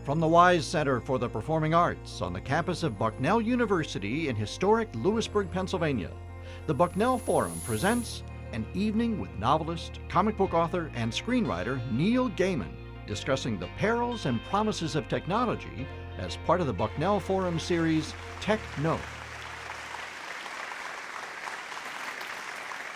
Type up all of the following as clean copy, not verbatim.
From the Weis Center for the Performing Arts on the campus of Bucknell University in historic Lewisburg, Pennsylvania, the Bucknell Forum presents an evening with novelist, comic book author, and screenwriter Neil Gaiman discussing the perils and promises of technology as part of the Bucknell Forum series Tech No.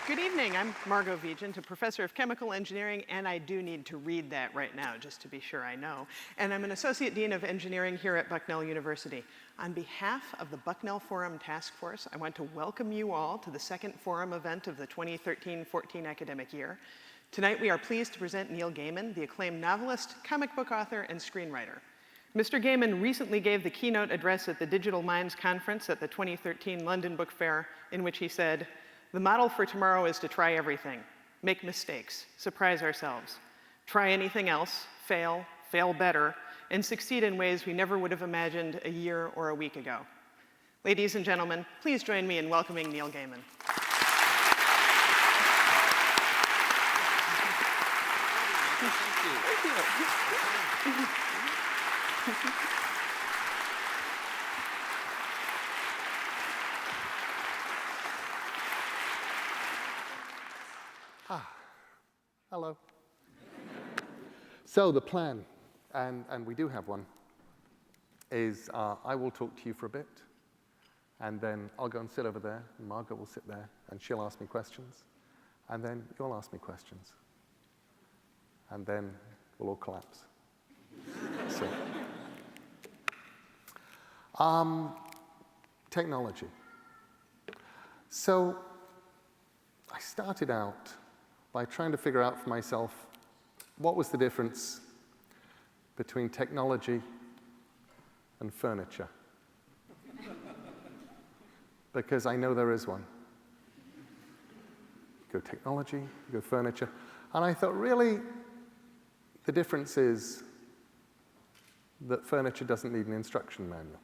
Good evening. I'm Margot Vigent, a professor of chemical engineering, and I do need to read that right now just to be sure I know. And I'm an associate dean of engineering here at Bucknell University. On behalf of the Bucknell Forum Task Force, I want to welcome you all to the second forum event of the 2013-14 academic year. Tonight we are pleased to present Neil Gaiman, the acclaimed novelist, comic book author, and screenwriter. Mr. Gaiman recently gave the keynote address at the Digital Minds Conference at the 2013 London Book Fair, in which he said, "The model for tomorrow is to try everything, make mistakes, surprise ourselves, try anything else, fail, fail better, and succeed in ways we never would have imagined a year or a week ago." Ladies and gentlemen, please join me in welcoming Neil Gaiman. Hello. So the plan, and we do have one, is I will talk to you for a bit, and then I'll go and sit over there, and Margot will sit there, and she'll ask me questions, and then you'll ask me questions, and then we'll all collapse. Technology. So I started out by trying to figure out for myself what was the difference between technology and furniture. Because I know there is one. You go technology, you go furniture. And I thought, really, the difference is that furniture doesn't need an instruction manual.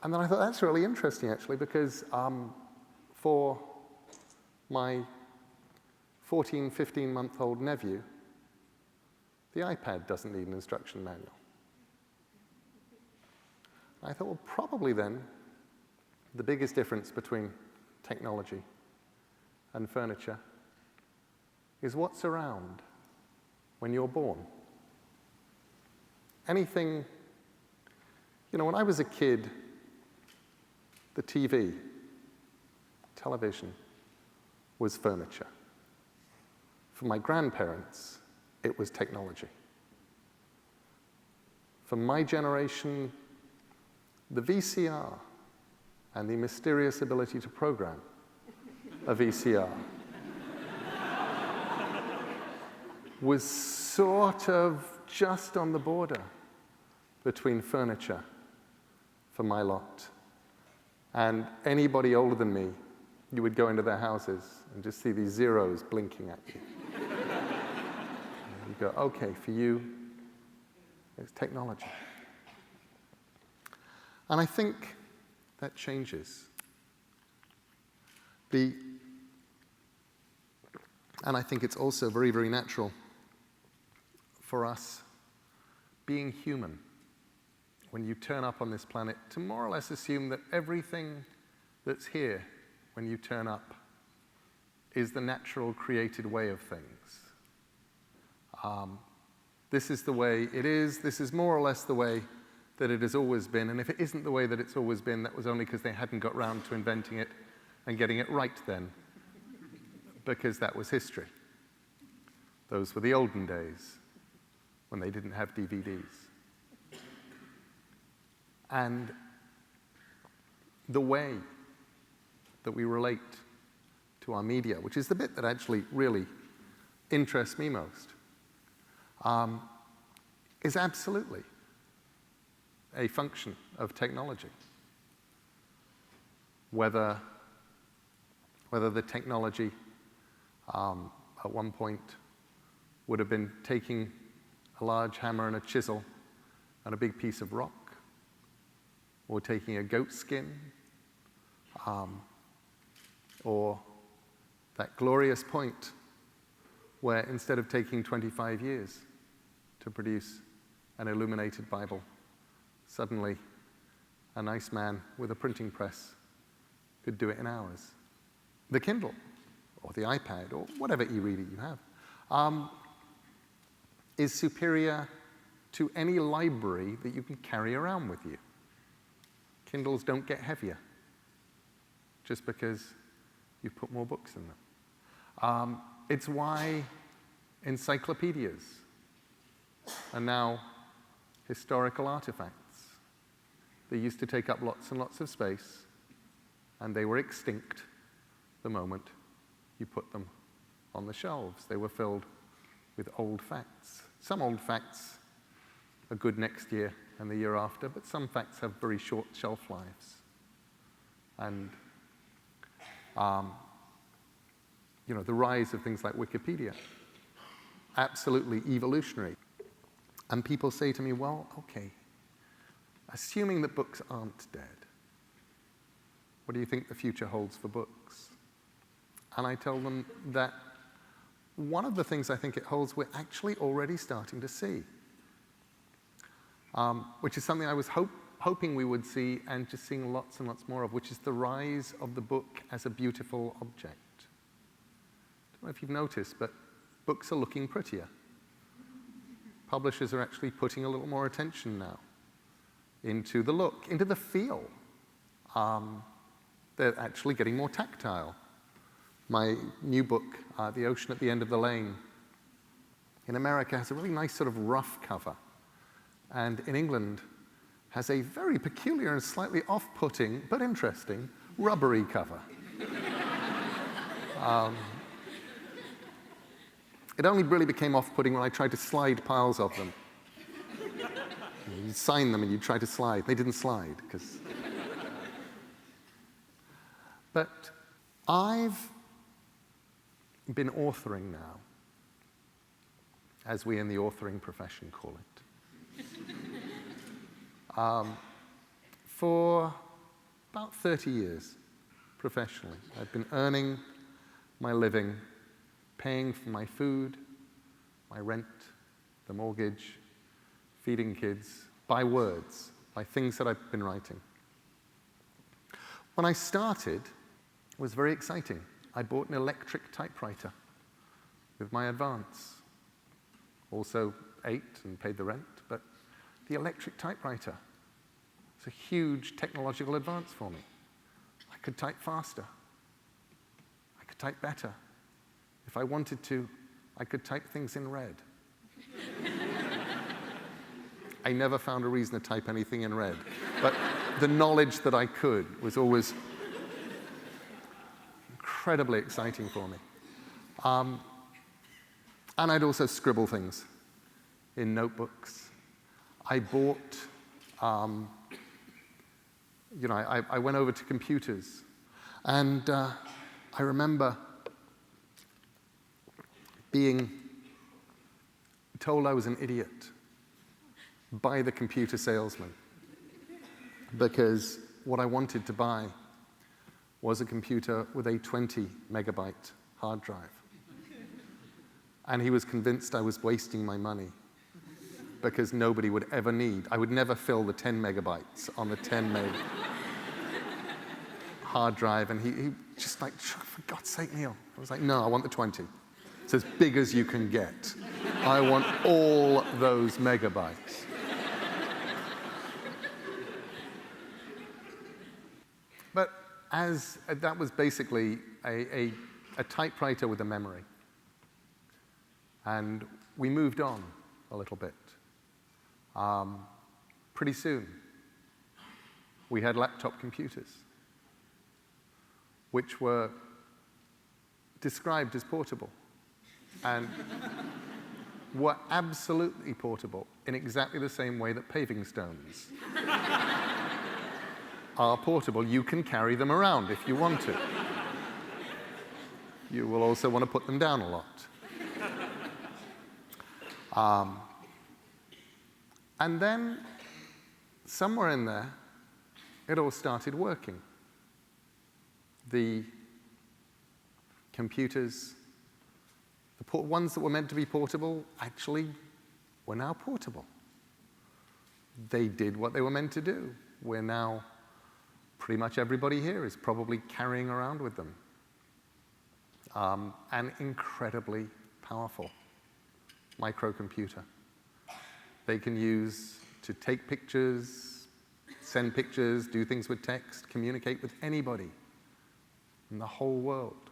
And then I thought, that's really interesting, actually, because for my 14, 15-month-old nephew, the iPad doesn't need an instruction manual. I thought, well, probably then, the biggest difference between technology and furniture is what's around when you're born. Anything, when I was a kid, the television, was furniture. For my grandparents, it was technology. For my generation, the VCR and the mysterious ability to program a VCR was sort of just on the border between furniture for my lot. And anybody older than me, you would go into their houses and just see these zeros blinking at you. You go, okay, for you, it's technology. And I think that changes. And I think it's also very, very natural for us being human, when you turn up on this planet, to more or less assume that everything that's here when you turn up is the natural created way of things. This is the way it is. This is more or less the way that it has always been. And if it isn't the way that it's always been, that was only because they hadn't got round to inventing it and getting it right then, because that was history. Those were the olden days when they didn't have DVDs. And the way that we relate to our media, which is the bit that actually really interests me most, is absolutely a function of technology. Whether the technology at one point would have been taking a large hammer and a chisel and a big piece of rock, or taking a goat skin, or that glorious point where instead of taking 25 years, to produce an illuminated Bible. Suddenly, a nice man with a printing press could do it in hours. The Kindle, or the iPad, or whatever e-reader you have, is superior to any library that you can carry around with you. Kindles don't get heavier just because you put more books in them. It's why encyclopedias are now historical artifacts. They used to take up lots and lots of space, and they were extinct the moment you put them on the shelves. They were filled with old facts. Some old facts are good next year and the year after, but some facts have very short shelf lives. And the rise of things like Wikipedia, absolutely evolutionary. And people say to me, well, okay, assuming that books aren't dead, what do you think the future holds for books? And I tell them that one of the things I think it holds, we're actually already starting to see, which is something I was hoping we would see and just seeing lots and lots more of, which is the rise of the book as a beautiful object. I don't know if you've noticed, but books are looking prettier. Publishers are actually putting a little more attention now into the look, into the feel. They're actually getting more tactile. My new book, The Ocean at the End of the Lane, in America has a really nice sort of rough cover, and in England has a very peculiar and slightly off-putting, but interesting, rubbery cover. It only really became off-putting when I tried to slide piles of them. You'd sign them and you'd try to slide. They didn't slide, because... But I've been authoring now, as we in the authoring profession call it, for about 30 years professionally. I've been earning my living, paying for my food, my rent, the mortgage, feeding kids, by words, by things that I've been writing. When I started, it was very exciting. I bought an electric typewriter with my advance. Also ate and paid the rent, but the electric typewriter was a huge technological advance for me. I could type faster. I could type better. If I wanted to, I could type things in red. I never found a reason to type anything in red, but the knowledge that I could was always incredibly exciting for me. And I'd also scribble things in notebooks. I bought, I went over to computers, and I remember being told I was an idiot by the computer salesman, because what I wanted to buy was a computer with a 20 megabyte hard drive. And he was convinced I was wasting my money because nobody would ever I would never fill the 10 megabytes on the 10 meg hard drive. And he just like, for God's sake, Neil. I was like, no, I want the 20. It's as big as you can get. I want all those megabytes. But that was basically a typewriter with a memory. And we moved on a little bit. Pretty soon, we had laptop computers, which were described as portable, and were absolutely portable in exactly the same way that paving stones are portable. You can carry them around if you want to. You will also want to put them down a lot. And then, somewhere in there, it all started working. The computers, the ones that were meant to be portable, actually were now portable. They did what they were meant to do. We're now, pretty much everybody here is probably carrying around with them. And incredibly powerful microcomputer. They can use to take pictures, send pictures, do things with text, communicate with anybody in the whole world.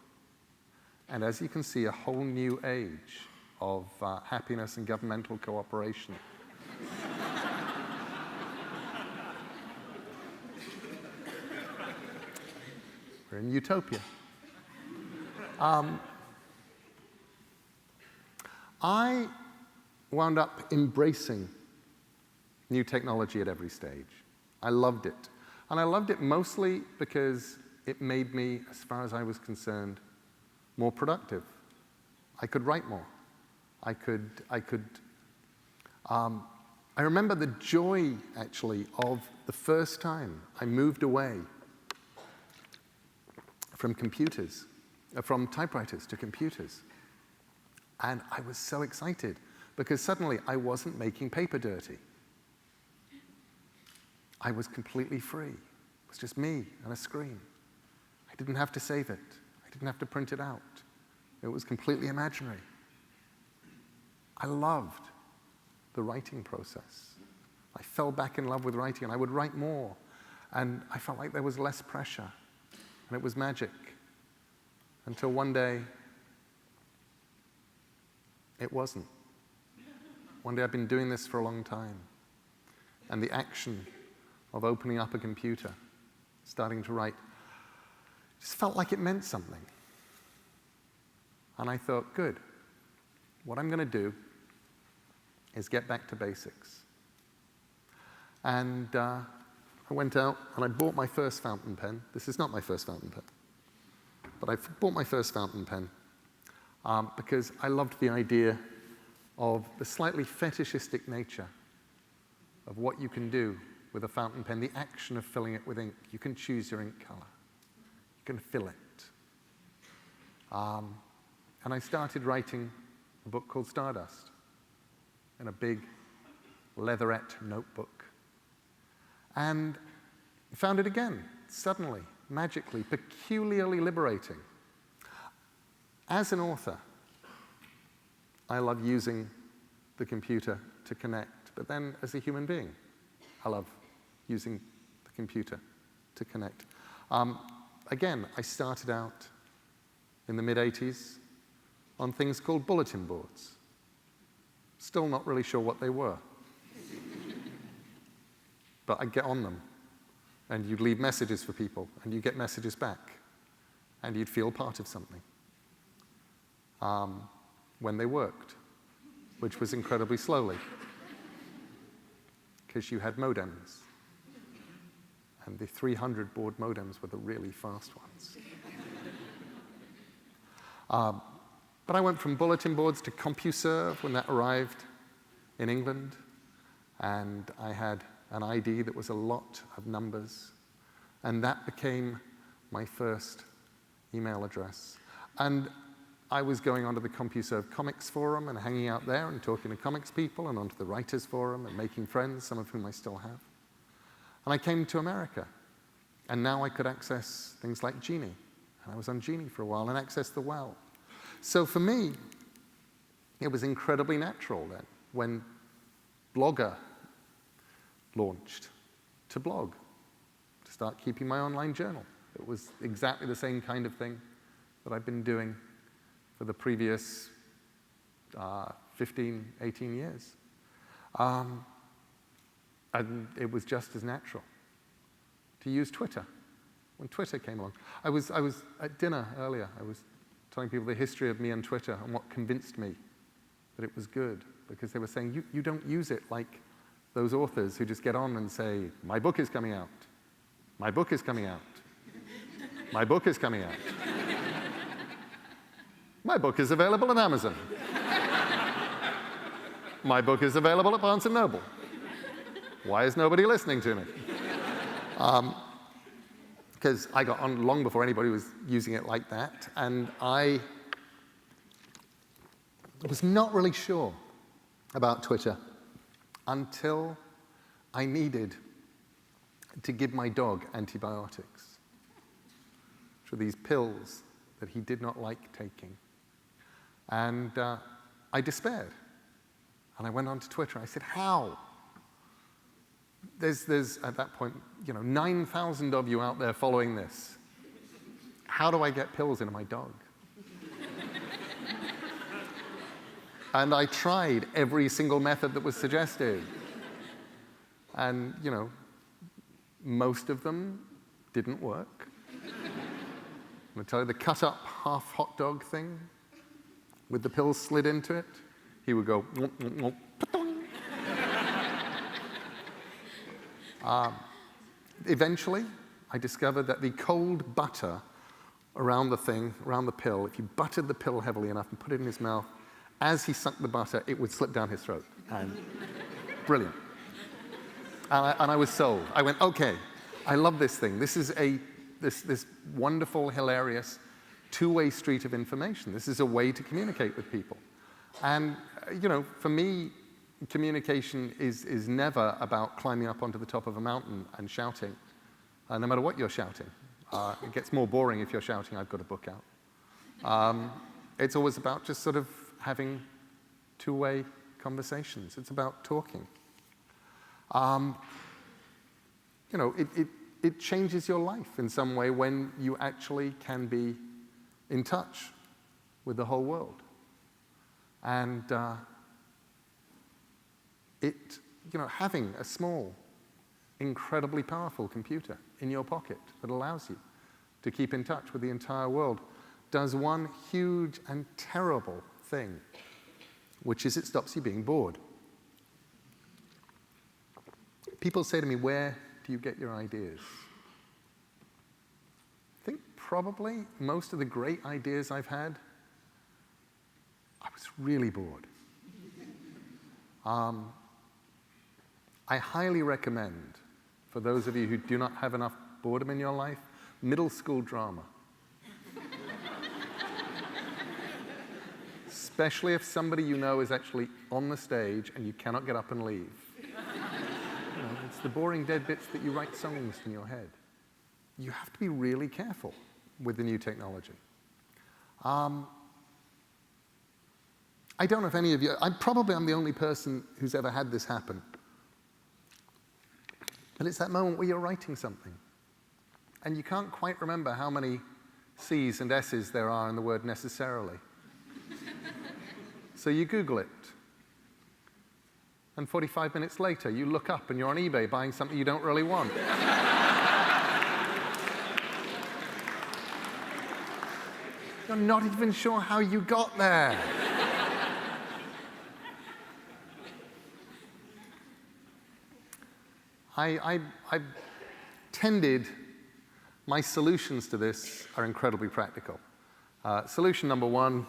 And as you can see, a whole new age of happiness and governmental cooperation. We're in utopia. I wound up embracing new technology at every stage. I loved it. And I loved it mostly because it made me, as far as I was concerned, more productive. I could write more. I remember the joy, actually, of the first time I moved away from computers, from typewriters to computers. And I was so excited because suddenly I wasn't making paper dirty. I was completely free. It was just me and a screen. I didn't have to save it. I didn't have to print it out. It was completely imaginary. I loved the writing process. I fell back in love with writing, and I would write more. And I felt like there was less pressure, and it was magic. Until one day, it wasn't. One day, I've been doing this for a long time, and the action of opening up a computer, starting to write, just felt like it meant something. And I thought, good. What I'm going to do is get back to basics. And I went out and I bought my first fountain pen. This is not my first fountain pen. But I bought my first fountain pen because I loved the idea of the slightly fetishistic nature of what you can do with a fountain pen, the action of filling it with ink. You can choose your ink color. You can fill it. And I started writing a book called Stardust in a big leatherette notebook. And found it again, suddenly, magically, peculiarly liberating. As an author, I love using the computer to connect, but then as a human being, I love using the computer to connect. Again, I started out in the mid-'80s on things called bulletin boards. Still not really sure what they were. But I'd get on them, and you'd leave messages for people, and you'd get messages back, and you'd feel part of something when they worked, which was incredibly slowly, because you had modems, and the 300 baud modems were the really fast ones. But I went from bulletin boards to CompuServe when that arrived in England, and I had an ID that was a lot of numbers, and that became my first email address. And I was going onto the CompuServe Comics Forum and hanging out there and talking to comics people, and onto the Writers Forum and making friends, some of whom I still have. And I came to America, and now I could access things like Genie. And I was on Genie for a while and accessed the well. So for me, it was incredibly natural then, when Blogger launched, to blog, to start keeping my online journal. It was exactly the same kind of thing that I've been doing for the previous 15, 18 years. And it was just as natural to use Twitter when Twitter came along. I was at dinner earlier. I was telling people the history of me and Twitter and what convinced me that it was good, because they were saying, you don't use it like those authors who just get on and say, my book is coming out. My book is coming out. My book is coming out. My book is available on Amazon. My book is available at Barnes & Noble. Why is nobody listening to me? Because I got on long before anybody was using it like that, and I was not really sure about Twitter until I needed to give my dog antibiotics, which were these pills that he did not like taking. And I despaired. And I went onto Twitter. I said, how? There's at that point, 9,000 of you out there following this. How do I get pills into my dog? And I tried every single method that was suggested. And, most of them didn't work. I'm going to tell you the cut-up half hot dog thing with the pills slid into it. He would go, "Mwop, mwop, mwop." Eventually, I discovered that the cold butter around the pill, if you buttered the pill heavily enough and put it in his mouth, as he sucked the butter, it would slip down his throat. And brilliant. And I was sold. I went, okay, I love this thing. This is this wonderful, hilarious, two-way street of information. This is a way to communicate with people. And, for me, communication is never about climbing up onto the top of a mountain and shouting, no matter what you're shouting. It gets more boring if you're shouting, I've got a book out. It's always about just sort of having two-way conversations. It's about talking. It changes your life in some way when you actually can be in touch with the whole world. And having a small, incredibly powerful computer in your pocket that allows you to keep in touch with the entire world does one huge and terrible thing, which is it stops you being bored. People say to me, where do you get your ideas? I think probably most of the great ideas I've had, I was really bored. I highly recommend, for those of you who do not have enough boredom in your life, middle school drama. Especially if somebody you know is actually on the stage and you cannot get up and leave. It's the boring dead bits that you write songs in your head. You have to be really careful with the new technology. I don't know if any of you, I'm the only person who's ever had this happen. But it's that moment where you're writing something and you can't quite remember how many C's and S's there are in the word necessarily. So you Google it. And 45 minutes later, you look up and you're on eBay buying something you don't really want. You're not even sure how you got there. I've tended, my solutions to this are incredibly practical. Solution number one,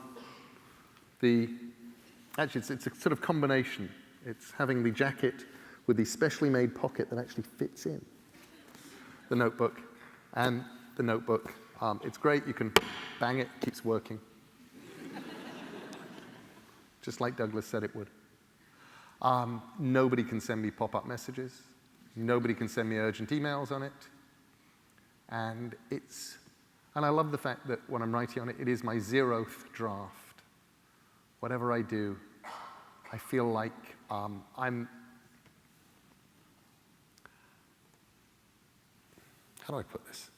actually it's a sort of combination. It's having the jacket with the specially made pocket that actually fits in the notebook. And the notebook, it's great, you can bang it, keeps working. Just like Douglas said it would. Nobody can send me pop-up messages. Nobody can send me urgent emails on it. And I love the fact that when I'm writing on it, it is my 0th draft. Whatever I do, I feel like how do I put this?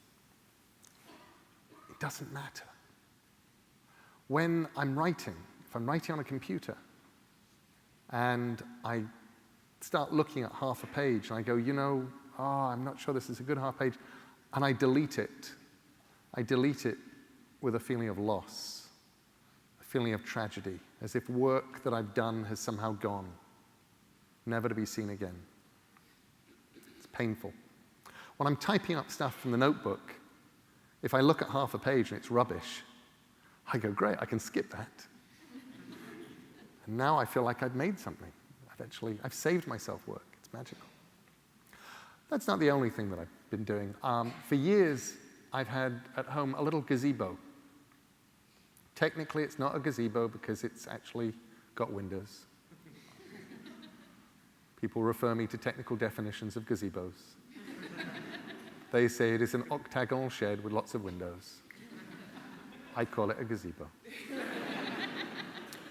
It doesn't matter. When I'm writing, if I'm writing on a computer, and I start looking at half a page, and I go, I'm not sure this is a good half page, and I delete it. I delete it with a feeling of loss, a feeling of tragedy, as if work that I've done has somehow gone, never to be seen again. It's painful. When I'm typing up stuff from the notebook, if I look at half a page and it's rubbish, I go, great, I can skip that. And now I feel like I've made something. I've saved myself work. It's magical. That's not the only thing that I've been doing. For years, I've had at home a little gazebo. Technically, it's not a gazebo because it's actually got windows. People refer me to technical definitions of gazebos. They say it is an octagonal shed with lots of windows. I call it a gazebo.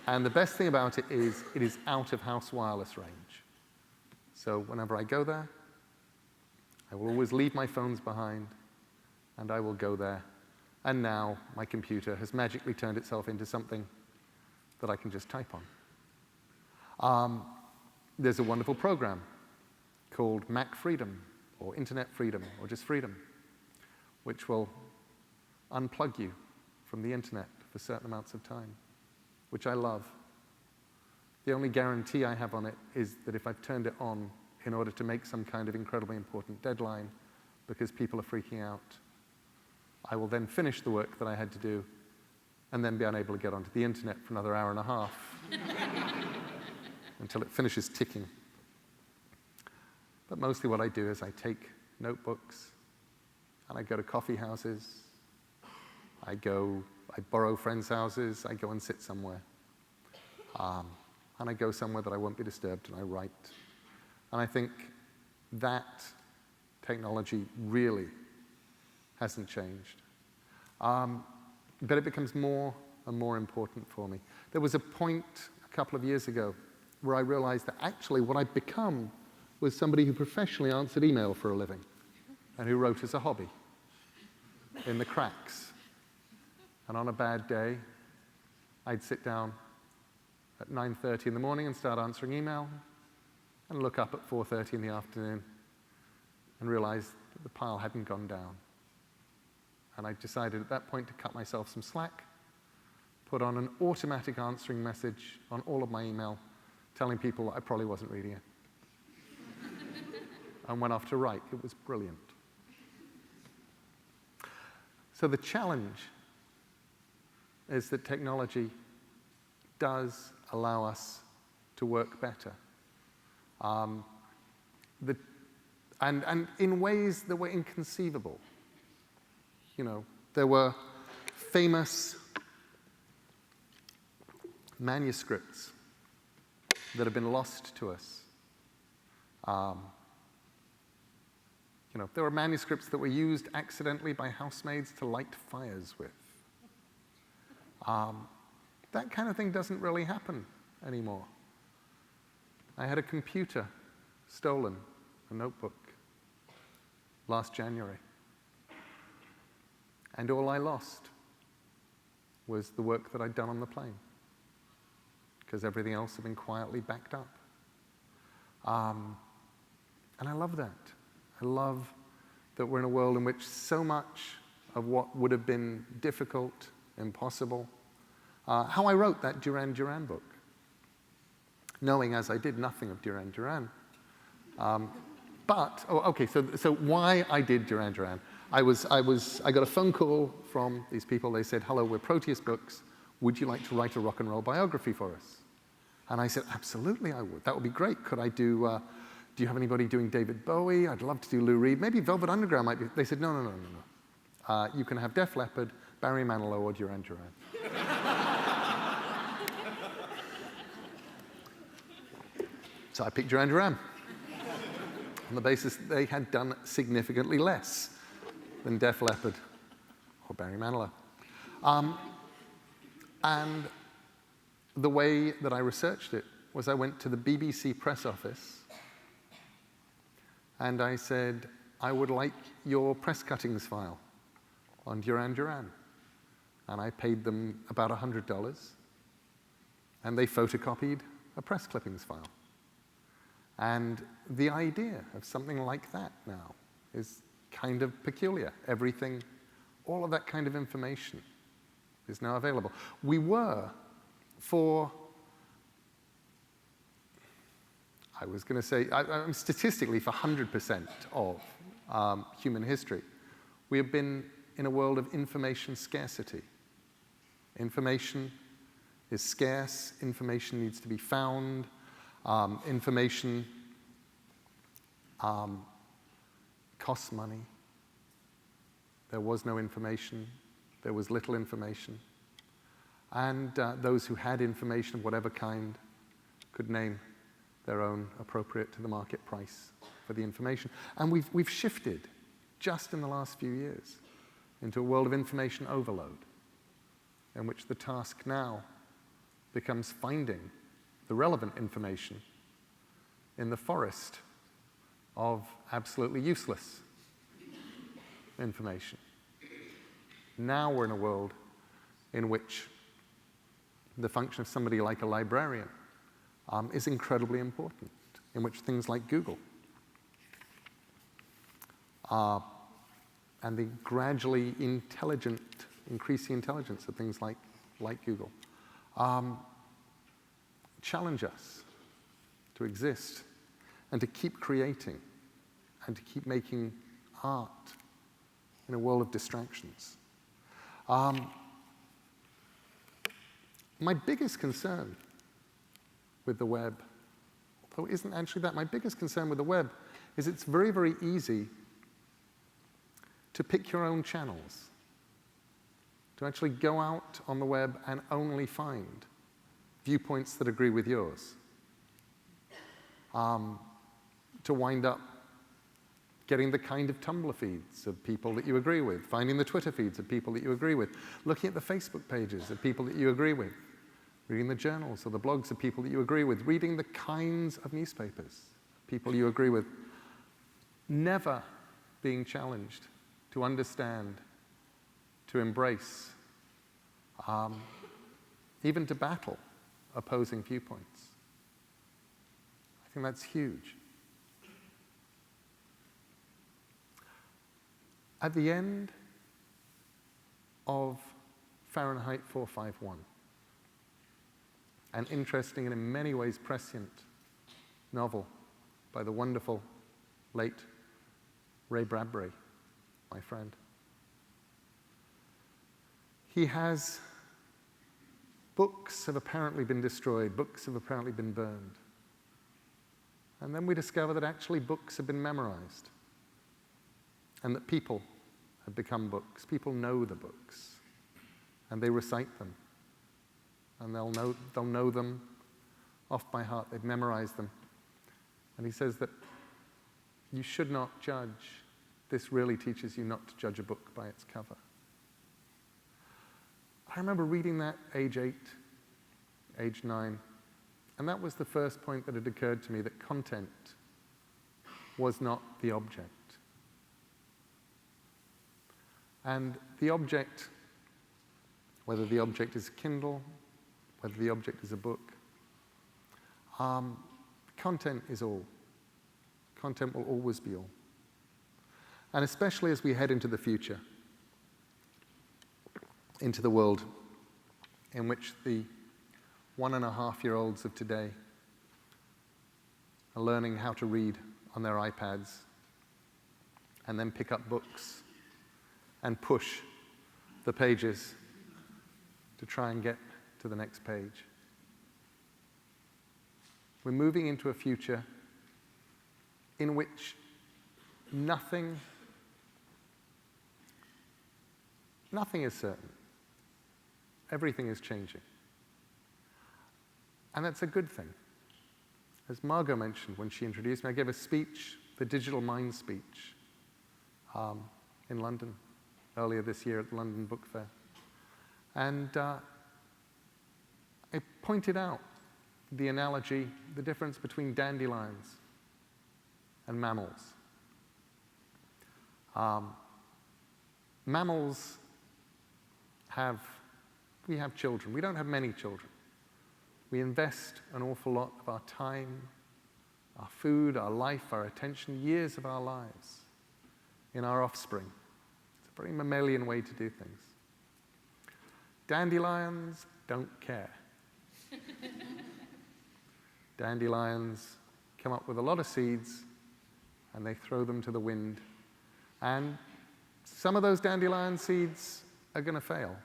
And the best thing about it is out-of-house wireless range. So whenever I go there, I will always leave my phones behind, and I will go there. And now my computer has magically turned itself into something that I can just type on. There's a wonderful program called Mac Freedom, or Internet Freedom, or just Freedom, which will unplug you from the internet for certain amounts of time, which I love. The only guarantee I have on it is that if I've turned it on in order to make some kind of incredibly important deadline because people are freaking out, I will then finish the work that I had to do and then be unable to get onto the internet for another hour and a half until it finishes ticking. But mostly what I do is I take notebooks and I go to coffee houses, I borrow friends' houses, I go and sit somewhere. And I go somewhere that I won't be disturbed and I write. And I think that technology really hasn't changed. But it becomes more and more important for me. There was a point a couple of years ago where I realized that actually what I'd become was somebody who professionally answered email for a living and who wrote as a hobby in the cracks. And on a bad day, I'd sit down at 9:30 in the morning and start answering email and look up at 4:30 in the afternoon and realize that the pile hadn't gone down. And I decided at that point to cut myself some slack, put on an automatic answering message on all of my email telling people that I probably wasn't reading it. And went off to write. It was brilliant. So the challenge is that technology does allow us to work better. And in ways that were inconceivable. You know, there were famous manuscripts that have been lost to us. You know, there were manuscripts that were used accidentally by housemaids to light fires with. That kind of thing doesn't really happen anymore. I had a computer stolen, a notebook, last January. And all I lost was the work that I'd done on the plane, because everything else had been quietly backed up. And I love that. I love that we're in a world in which so much of what would have been difficult, impossible, how I wrote that Duran Duran book, knowing as I did nothing of Duran Duran. So why I did Duran Duran. I got a phone call from these people. They said, "Hello, we're Proteus Books. Would you like to write a rock and roll biography for us?" And I said, "Absolutely, I would. That would be great. Could I do you have anybody doing David Bowie? I'd love to do Lou Reed. Maybe Velvet Underground might be." They said, No. You can have Def Leppard, Barry Manilow, or Duran Duran. So I picked Duran Duran on the basis that they had done significantly less than Def Leppard or Barry Manilow. And the way that I researched it was I went to the BBC press office and I said, "I would like your press cuttings file on Duran Duran." And I paid them about $100, and they photocopied a press clippings file. And the idea of something like that now is kind of peculiar. Everything, all of that kind of information is now available. We were, statistically for 100% of human history, we have been in a world of information scarcity. Information is scarce, information needs to be found, information costs money. There was no information, there was little information. And those who had information of whatever kind could name their own appropriate to the market price for the information. And we've shifted just in the last few years into a world of information overload, in which the task now becomes finding the relevant information in the forest of absolutely useless information. Now we're in a world in which the function of somebody like a librarian is incredibly important, in which things like Google and the gradually increasing intelligence of things like Google challenge us to exist and to keep creating and to keep making art in a world of distractions. My biggest concern with the web, though it isn't actually that, my biggest concern with the web is it's very, very easy to pick your own channels, to actually go out on the web and only find viewpoints that agree with yours, to wind up getting the kind of Tumblr feeds of people that you agree with, finding the Twitter feeds of people that you agree with, looking at the Facebook pages of people that you agree with, reading the journals or the blogs of people that you agree with, reading the kinds of newspapers people you agree with, never being challenged to understand, to embrace, even to battle opposing viewpoints. I think that's huge. At the end of Fahrenheit 451, an interesting and in many ways prescient novel by the wonderful late Ray Bradbury, my friend. He has books have apparently been destroyed, books have apparently been burned. And then we discover that actually books have been memorized and that people have become books. People know the books and they recite them. And they'll know them off by heart. They've memorized them. And he says that you should not judge. This really teaches you not to judge a book by its cover. I remember reading that age 8, age 9, and that was the first point that had occurred to me, that content was not the object. And the object, whether the object is a Kindle, whether the object is a book, content is all. Content will always be all. And especially as we head into the future, into the world in which the 1.5-year-olds of today are learning how to read on their iPads and then pick up books and push the pages to try and get to the next page. We're moving into a future in which nothing is certain. Everything is changing. And that's a good thing. As Margot mentioned when she introduced me, I gave a speech, the Digital Mind speech, in London earlier this year at the London Book Fair. And I pointed out the analogy, the difference between dandelions and mammals. Mammals we have children. We don't have many children. We invest an awful lot of our time, our food, our life, our attention, years of our lives in our offspring. It's a very mammalian way to do things. Dandelions don't care. Dandelions come up with a lot of seeds and they throw them to the wind. And some of those dandelion seeds are going to fail.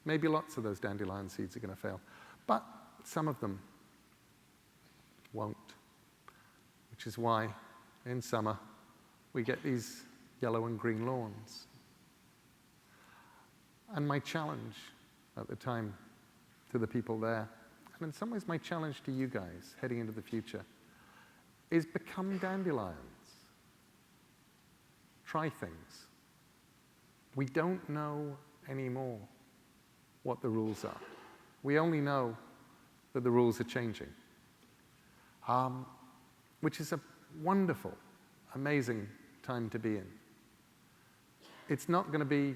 Maybe lots of those dandelion seeds are going to fail. But some of them won't. Which is why in summer we get these yellow and green lawns. And my challenge at the time to the people there, and in some ways my challenge to you guys heading into the future, is become dandelions. Try things. We don't know anymore what the rules are. We only know that the rules are changing, which is a wonderful, amazing time to be in. It's not going to be,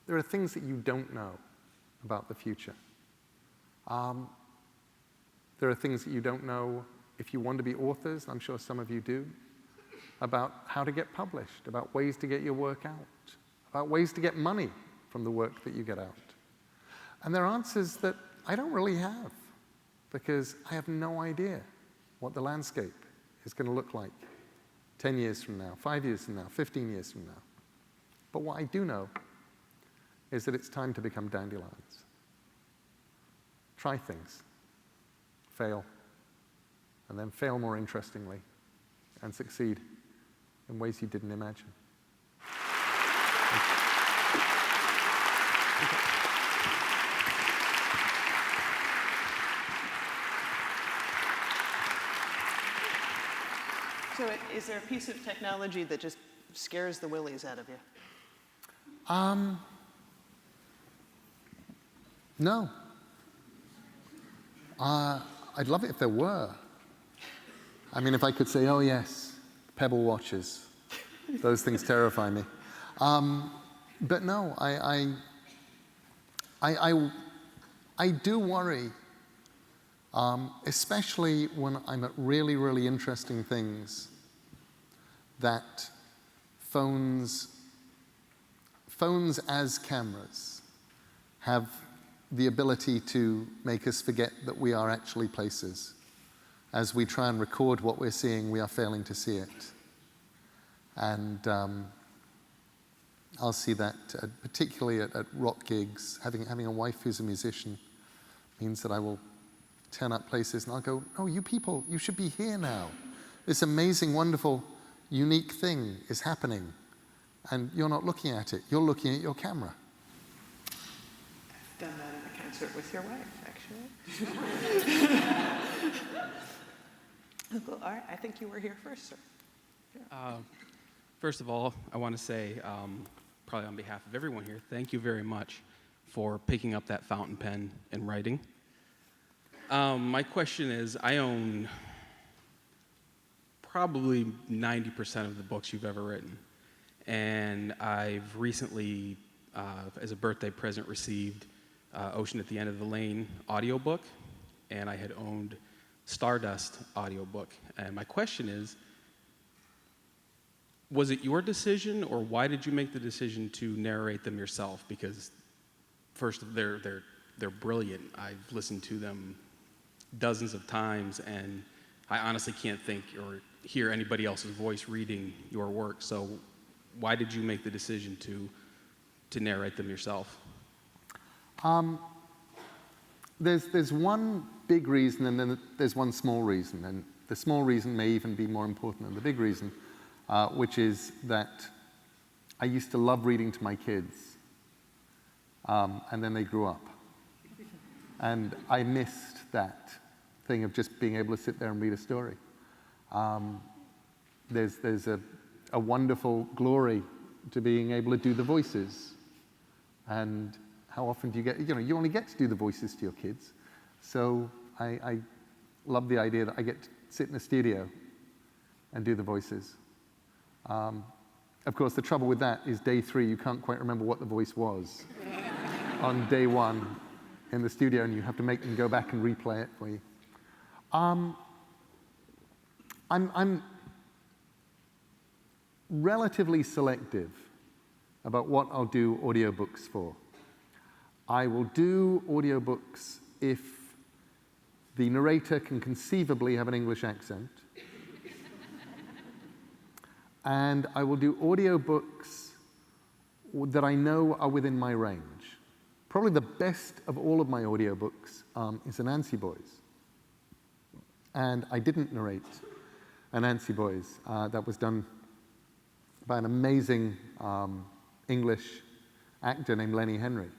there are things that you don't know about the future. There are things that you don't know if you want to be authors, I'm sure some of you do, about how to get published, about ways to get your work out, about ways to get money from the work that you get out. And there are answers that I don't really have, because I have no idea what the landscape is going to look like 10 years from now, 5 years from now, 15 years from now. But what I do know is that it's time to become dandelions. Try things, fail, and then fail more interestingly, and succeed in ways you didn't imagine. So is there a piece of technology that just scares the willies out of you? No. I'd love it if there were. I mean, if I could say, oh yes, pebble watches. Those things terrify me. But no, I do worry, especially when I'm at really, really interesting things, that phones as cameras have the ability to make us forget that we are actually places. As we try and record what we're seeing, we are failing to see it. And I'll see that particularly at rock gigs. Having a wife who's a musician means that I will turn up places and I'll go, oh, you people, you should be here now. This amazing, wonderful, unique thing is happening. And you're not looking at it, you're looking at your camera. I've done that in a concert with your wife, actually. Uncle Art, I think you were here first, sir. Yeah. First of all, I want to say, probably on behalf of everyone here, thank you very much for picking up that fountain pen and writing. My question is, I own probably 90% of the books you've ever written. And I've recently, as a birthday present, received Ocean at the End of the Lane audiobook, and I had owned Stardust audiobook. And my question is, was it your decision, or why did you make the decision to narrate them yourself? Because first, they're brilliant. I've listened to them dozens of times, and I honestly can't think or hear anybody else's voice reading your work. So why did you make the decision to narrate them yourself? There's one big reason, and then there's one small reason. And the small reason may even be more important than the big reason, which is that I used to love reading to my kids, and then they grew up. And I missed that thing of just being able to sit there and read a story. There's a wonderful glory to being able to do the voices. And how often do you get, you only get to do the voices to your kids. So I love the idea that I get to sit in a studio and do the voices. Of course, the trouble with that is day 3, you can't quite remember what the voice was on day 1 in the studio, and you have to make them go back and replay it for you. I'm relatively selective about what I'll do audiobooks for. I will do audiobooks if the narrator can conceivably have an English accent. And I will do audiobooks that I know are within my range. Probably the best of all of my audiobooks is Anansi Boys. And I didn't narrate Anansi Boys. That was done by an amazing English actor named Lenny Henry.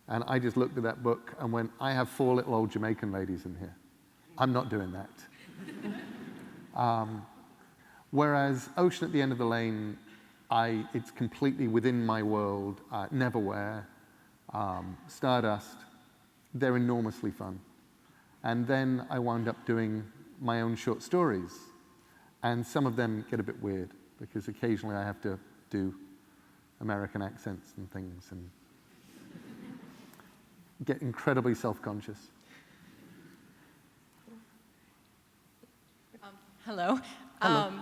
And I just looked at that book and went, I have 4 little old Jamaican ladies in here. I'm not doing that. Whereas Ocean at the End of the Lane, it's completely within my world. Neverwhere, Stardust, they're enormously fun. And then I wound up doing my own short stories. And some of them get a bit weird, because occasionally I have to do American accents and things and get incredibly self-conscious. Hello. Hello.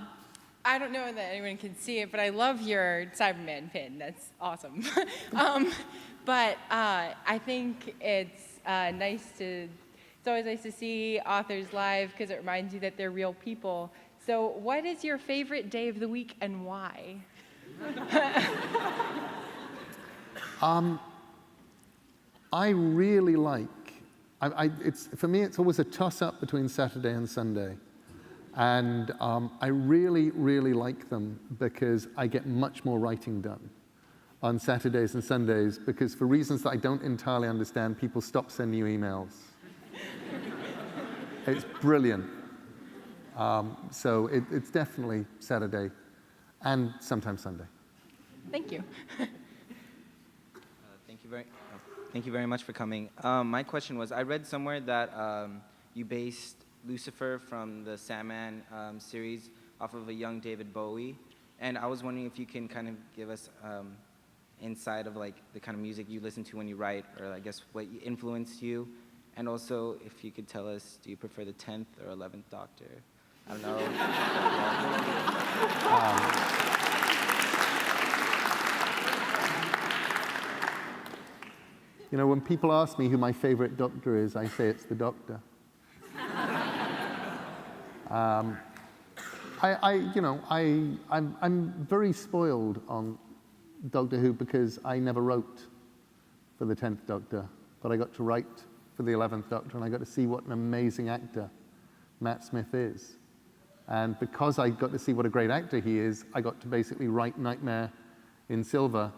I don't know that anyone can see it, but I love your Cyberman pin. That's awesome. But I think it's always nice to see authors live because it reminds you that they're real people. So what is your favorite day of the week and why? I really like, for me it's always a toss-up between Saturday and Sunday. And I really, really like them because I get much more writing done on Saturdays and Sundays, because for reasons that I don't entirely understand, people stop sending you emails. It's brilliant. So it's definitely Saturday and sometimes Sunday. Thank you. Thank you very much for coming. My question was, I read somewhere that you based Lucifer from the Sandman series off of a young David Bowie, and I was wondering if you can kind of give us insight of like the kind of music you listen to when you write, or I guess what influenced you, and also if you could tell us, do you prefer the 10th or 11th Doctor? I don't know. You know, when people ask me who my favorite Doctor is, I say it's the Doctor. I'm very spoiled on Doctor Who because I never wrote for the 10th Doctor, but I got to write for the 11th Doctor, and I got to see what an amazing actor Matt Smith is. And because I got to see what a great actor he is, I got to basically write Nightmare in Silver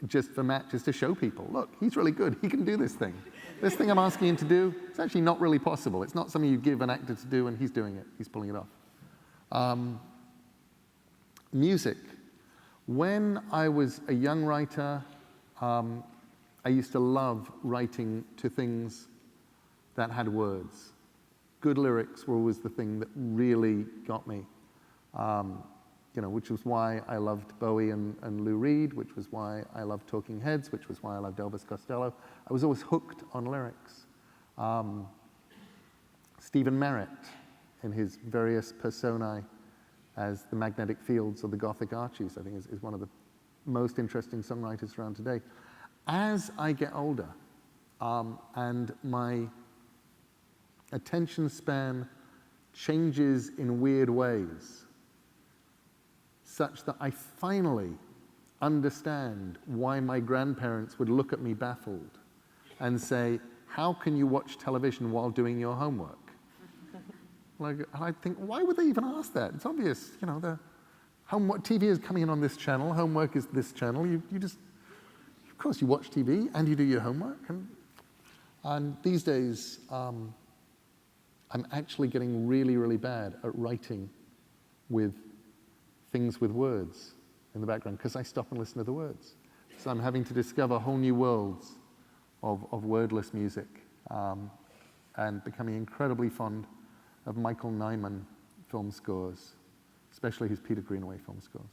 just for Matt, just to show people, look, he's really good, he can do this thing. This thing I'm asking him to do, it's actually not really possible. It's not something you give an actor to do, and he's doing it, he's pulling it off. Music. When I was a young writer, I used to love writing to things that had words. Good lyrics were always the thing that really got me. Which was why I loved Bowie and Lou Reed, which was why I loved Talking Heads, which was why I loved Elvis Costello. I was always hooked on lyrics. Stephen Merritt, in his various personae as the Magnetic Fields or the Gothic Archies, I think is one of the most interesting songwriters around today. As I get older, and my attention span changes in weird ways, such that I finally understand why my grandparents would look at me baffled and say, how can you watch television while doing your homework? And I think, why would they even ask that? It's obvious, the homework, TV is coming in on this channel, homework is this channel. You just, of course, you watch TV and you do your homework. And these days, I'm actually getting really, really bad at writing with things with words in the background, because I stop and listen to the words. So I'm having to discover whole new worlds of wordless music, and becoming incredibly fond of Michael Nyman film scores, especially his Peter Greenaway film scores.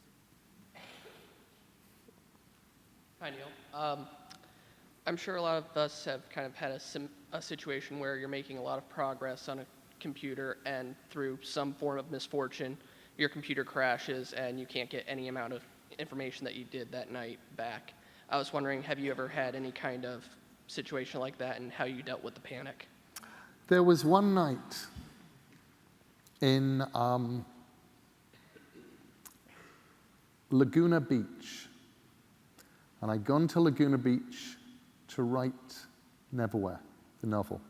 Hi, Neil. I'm sure a lot of us have kind of had a situation where you're making a lot of progress on a computer, and through some form of misfortune, your computer crashes and you can't get any amount of information that you did that night back. I was wondering, have you ever had any kind of situation like that, and how you dealt with the panic? There was one night in Laguna Beach, and I'd gone to Laguna Beach to write Neverwhere, the novel.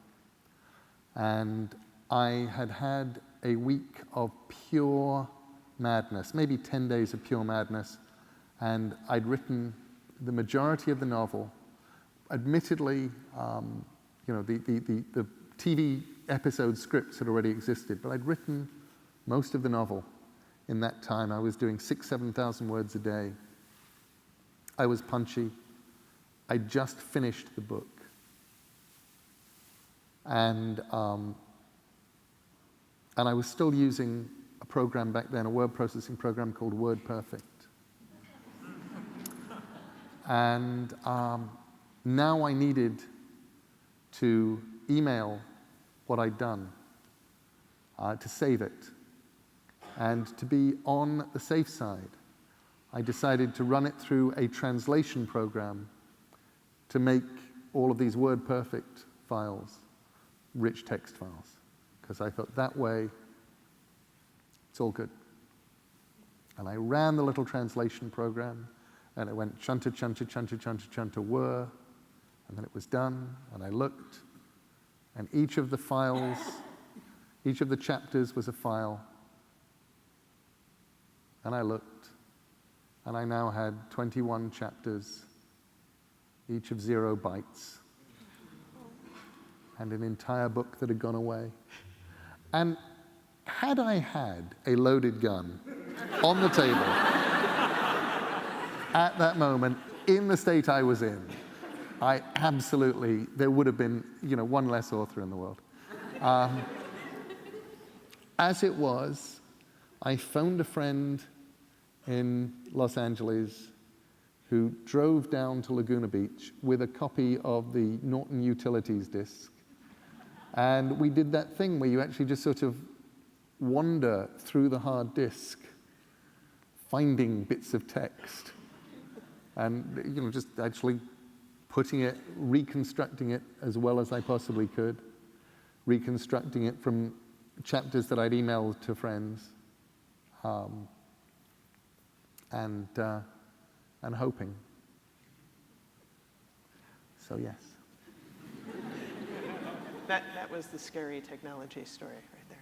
And I had had a week of pure madness, maybe 10 days of pure madness, and I'd written the majority of the novel. Admittedly, the TV episode scripts had already existed, but I'd written most of the novel. In that time, I was doing 6,000, 7,000 words a day. I was punchy. I just finished the book. And I was still using a program back then, a word processing program called WordPerfect. And now I needed to email what I'd done, to save it. And to be on the safe side, I decided to run it through a translation program to make all of these WordPerfect files rich text files. Because I thought that way, it's all good. And I ran the little translation program, and it went chunta, chunta, chunta, chunta, chunta, were, and then it was done, and I looked, and each of the files, each of the chapters was a file, and I looked, and I now had 21 chapters, each of 0 bytes, and an entire book that had gone away. And had I had a loaded gun on the table at that moment, in the state I was in, I absolutely, there would have been, one less author in the world. As it was, I phoned a friend in Los Angeles who drove down to Laguna Beach with a copy of the Norton Utilities disc. And we did that thing where you actually just sort of wander through the hard disk, finding bits of text, and just actually putting it, reconstructing it as well as I possibly could, reconstructing it from chapters that I'd emailed to friends, and hoping. So yes. That was the scary technology story right there,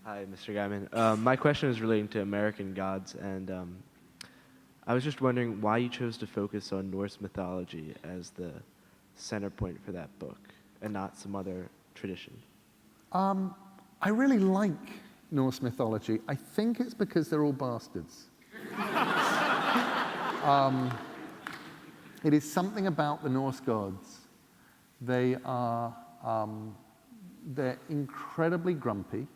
that one. Hi, Mr. Gaiman. My question is relating to American gods, and I was just wondering why you chose to focus on Norse mythology as the center point for that book, and not some other tradition. I really like Norse mythology. I think it's because they're all bastards. It is something about the Norse gods. They are, they're incredibly grumpy.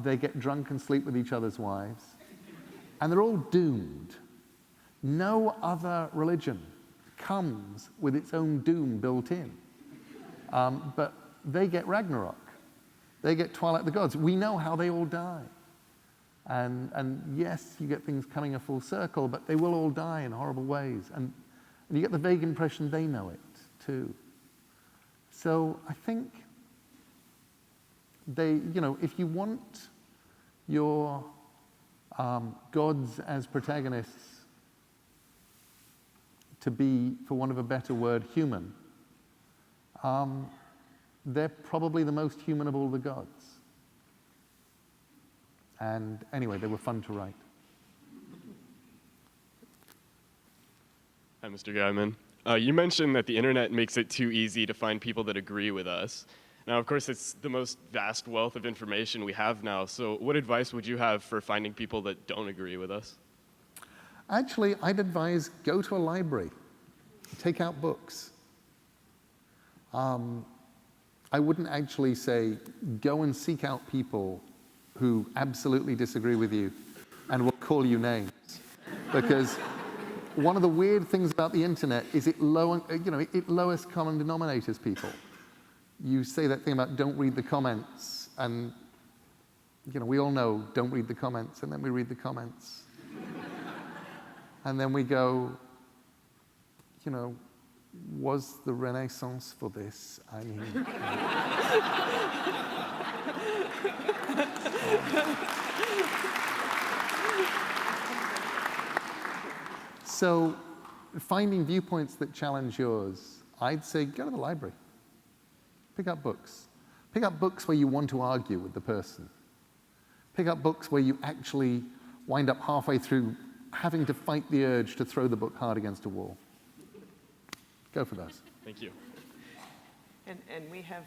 They get drunk and sleep with each other's wives. And they're all doomed. No other religion comes with its own doom built in. But they get Ragnarok. They get Twilight of the Gods. We know how they all die. And yes, you get things coming a full circle, but they will all die in horrible ways. And you get the vague impression they know it, too. So I think if you want your gods as protagonists to be, for want of a better word, human, they're probably the most human of all the gods. And anyway, they were fun to write. Hi, Mr. Gaiman. You mentioned that the internet makes it too easy to find people that agree with us. Now, of course, it's the most vast wealth of information we have now, so what advice would you have for finding people that don't agree with us? Actually, I'd advise go to a library, take out books. I wouldn't actually say go and seek out people who absolutely disagree with you and will call you names. Because one of the weird things about the internet is it lowest common denominators people. You say that thing about don't read the comments, and we all know don't read the comments, and then we read the comments. And then we go, was the Renaissance for this? I mean... So, finding viewpoints that challenge yours, I'd say go to the library. Pick up books. Pick up books where you want to argue with the person. Pick up books where you actually wind up halfway through having to fight the urge to throw the book hard against a wall. Go for those. Thank you. And we have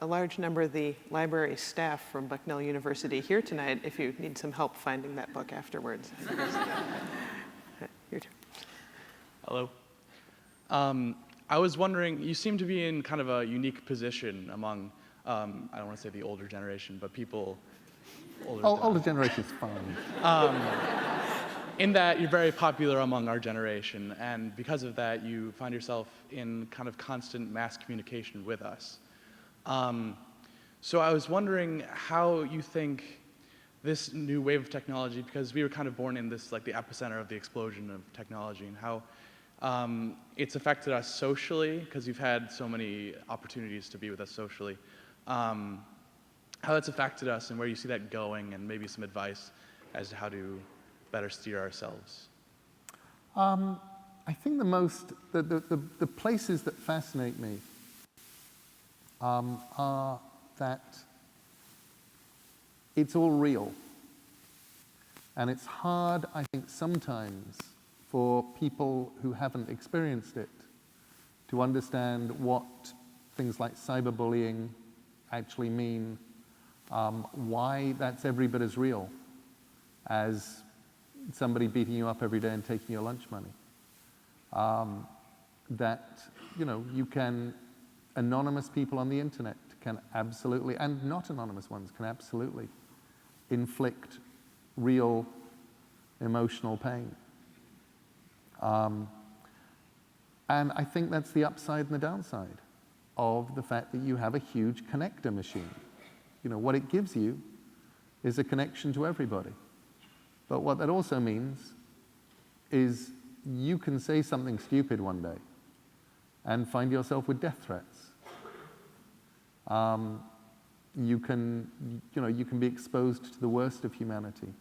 a large number of the library staff from Bucknell University here tonight if you need some help finding that book afterwards. Your turn. Hello. I was wondering, you seem to be in kind of a unique position among, I don't want to say the older generation, but people Older generation's fine. in that you're very popular among our generation, and because of that, you find yourself in kind of constant mass communication with us. So I was wondering how you think this new wave of technology, because we were kind of born in this, like the epicenter of the explosion of technology, and how it's affected us socially, because you've had so many opportunities to be with us socially. How that's affected us and where you see that going, and maybe some advice as to how to better steer ourselves. I think the places that fascinate me are that it's all real. And it's hard, I think, sometimes for people who haven't experienced it to understand what things like cyberbullying actually mean, why that's every bit as real as somebody beating you up every day and taking your lunch money. That, you can, anonymous people on the internet can absolutely, and not anonymous ones, can absolutely inflict real emotional pain. And I think that's the upside and the downside of the fact that you have a huge connector machine. What it gives you is a connection to everybody. But what that also means is you can say something stupid one day and find yourself with death threats. You can be exposed to the worst of humanity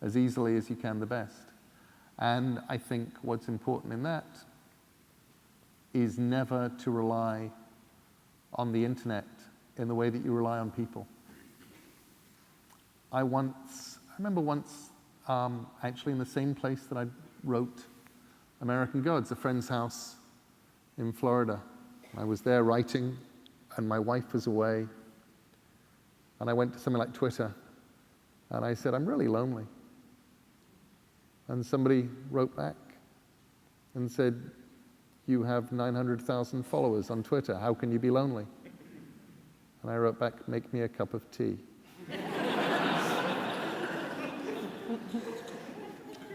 as easily as you can the best. And I think what's important in that is never to rely on the internet in the way that you rely on people. I remember once, actually in the same place that I wrote American Gods, a friend's house in Florida. I was there writing, and my wife was away. And I went to something like Twitter, and I said, I'm really lonely. And somebody wrote back and said, you have 900,000 followers on Twitter. How can you be lonely? And I wrote back, make me a cup of tea.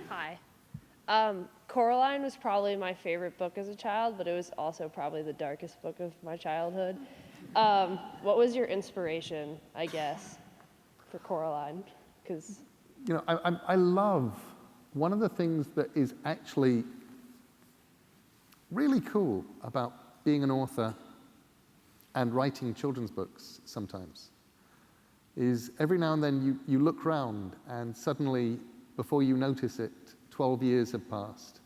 Hi. Coraline was probably my favorite book as a child, but it was also probably the darkest book of my childhood. What was your inspiration, I guess, for Coraline? Because I love, one of the things that is actually really cool about being an author and writing children's books sometimes is every now and then you look round and suddenly, before you notice it, 12 years have passed.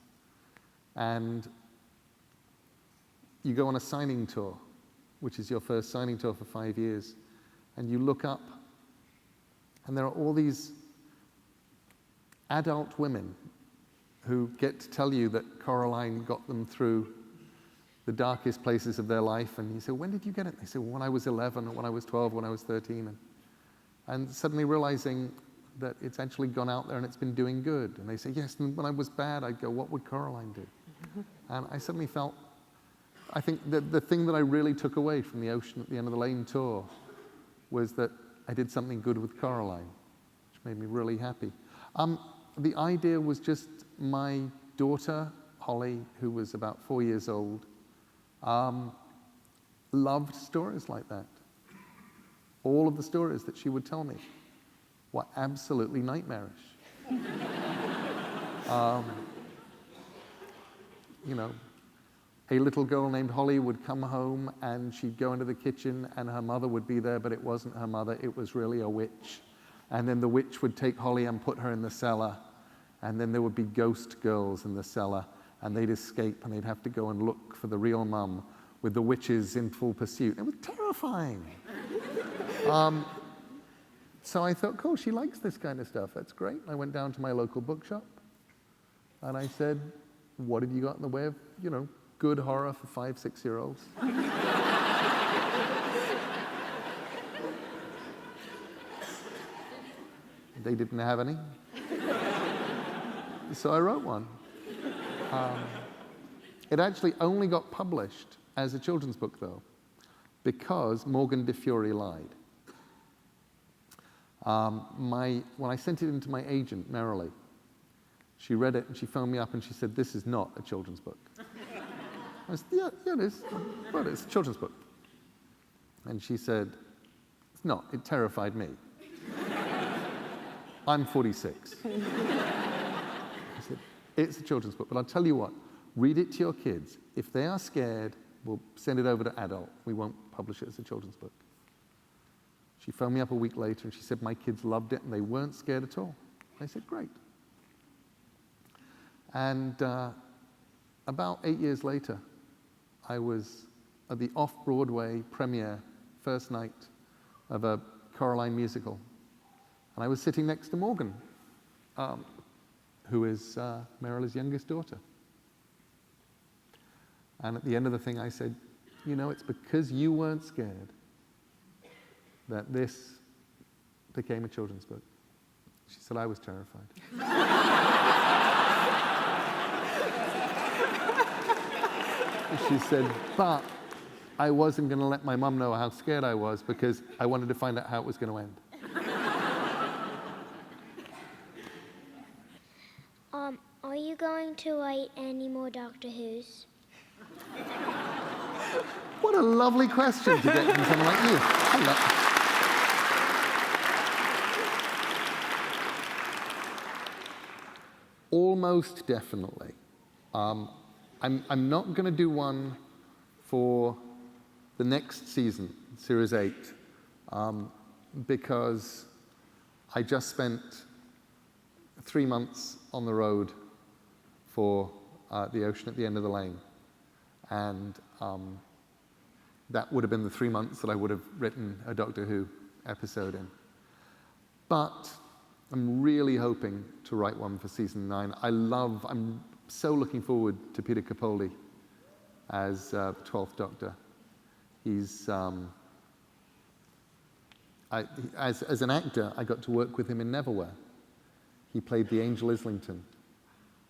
And you go on a signing tour, which is your first signing tour for 5 years, and you look up, and there are all these adult women who get to tell you that Coraline got them through the darkest places of their life. And you say, when did you get it? They say, well, when I was 11, or when I was 12, when I was 13. And suddenly realizing that it's actually gone out there and it's been doing good. And they say, yes, and when I was bad, I'd go, what would Coraline do? And I suddenly felt, I think that the thing that I really took away from the Ocean at the End of the Lane tour was that I did something good with Coraline, which made me really happy. The idea was just my daughter, Holly, who was about 4 years old, loved stories like that. All of the stories that she would tell me were absolutely nightmarish. A little girl named Holly would come home and she'd go into the kitchen and her mother would be there, but it wasn't her mother, it was really a witch. And then the witch would take Holly and put her in the cellar, and then there would be ghost girls in the cellar, and they'd escape and they'd have to go and look for the real mum with the witches in full pursuit. It was terrifying. So I thought, cool, she likes this kind of stuff. That's great. I went down to my local bookshop and I said, what have you got in the way of, good horror for 5, 6-year-olds? they didn't have any. So I wrote one. It actually only got published as a children's book, though, because Morgan De Fiore lied. When I sent it in to my agent, Merrily, she read it and she phoned me up and she said, "This is not a children's book." I said, yeah, it is. But it's a children's book. And she said, "It's not. It terrified me." I'm 46. I said, "It's a children's book, but I'll tell you what, read it to your kids. If they are scared, we'll send it over to adult. We won't publish it as a children's book." She phoned me up a week later and she said, "My kids loved it and they weren't scared at all." I said, "Great." And about 8 years later, I was at the off-Broadway premiere, first night of a Coraline musical. And I was sitting next to Morgan, who is Merrill's youngest daughter. And at the end of the thing, I said, "You know, it's because you weren't scared that this became a children's book." She said, "I was terrified." She said, "But I wasn't going to let my mom know how scared I was because I wanted to find out how it was going to end." Are you going to write any more Doctor Who's? What a lovely question to get from someone like you. Hello. Almost definitely. I'm not going to do one for the next season, Series 8, because I just spent 3 months on the road for The Ocean at the End of the Lane. And that would have been the 3 months that I would have written a Doctor Who episode in. But I'm really hoping to write one for season 9. I'm so looking forward to Peter Capaldi as the 12th Doctor. He's, as an actor, I got to work with him in Neverwhere. He played the Angel Islington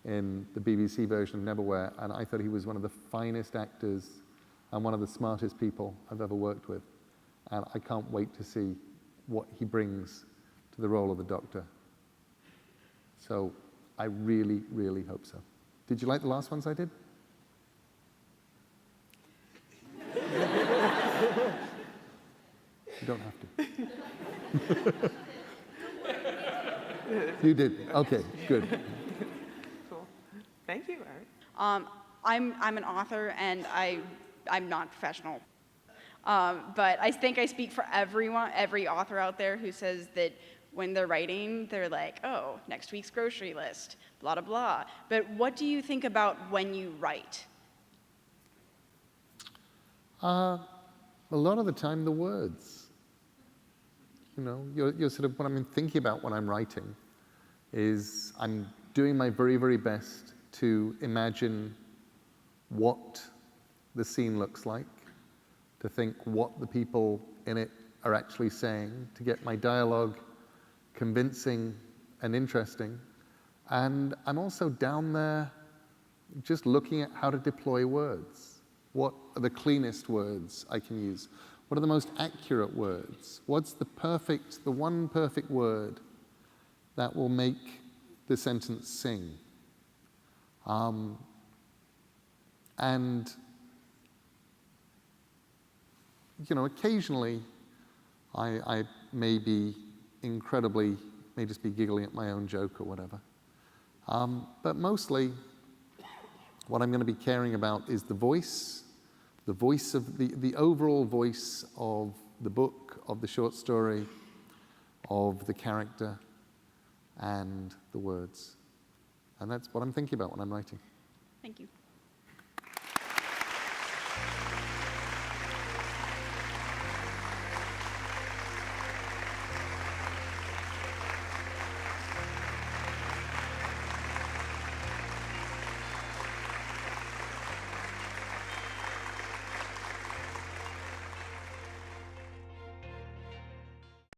in the BBC version of Neverwhere, and I thought he was one of the finest actors and one of the smartest people I've ever worked with. And I can't wait to see what he brings to the role of the Doctor. So I really, really hope so. Did you like the last ones I did? You don't have to. You did. Okay, good. Cool. Thank you, Art. I'm an author, and I'm not professional. But I think I speak for every author out there who says that when they're writing, they're like, "Oh, next week's grocery list, blah, blah, blah." But what do you think about when you write? A lot of the time, the words. You know, you're sort of, what I'm thinking about when I'm writing is I'm doing my very, very best to imagine what the scene looks like, to think what the people in it are actually saying, to get my dialogue convincing and interesting. And I'm also down there just looking at how to deploy words. What are the cleanest words I can use? What are the most accurate words? What's the one perfect word that will make the sentence sing? And, you know, occasionally I may be may just be giggling at my own joke or whatever. But mostly what I'm going to be caring about is the voice of the overall voice of the book, of the short story, of the character, and the words. And that's what I'm thinking about when I'm writing. Thank you.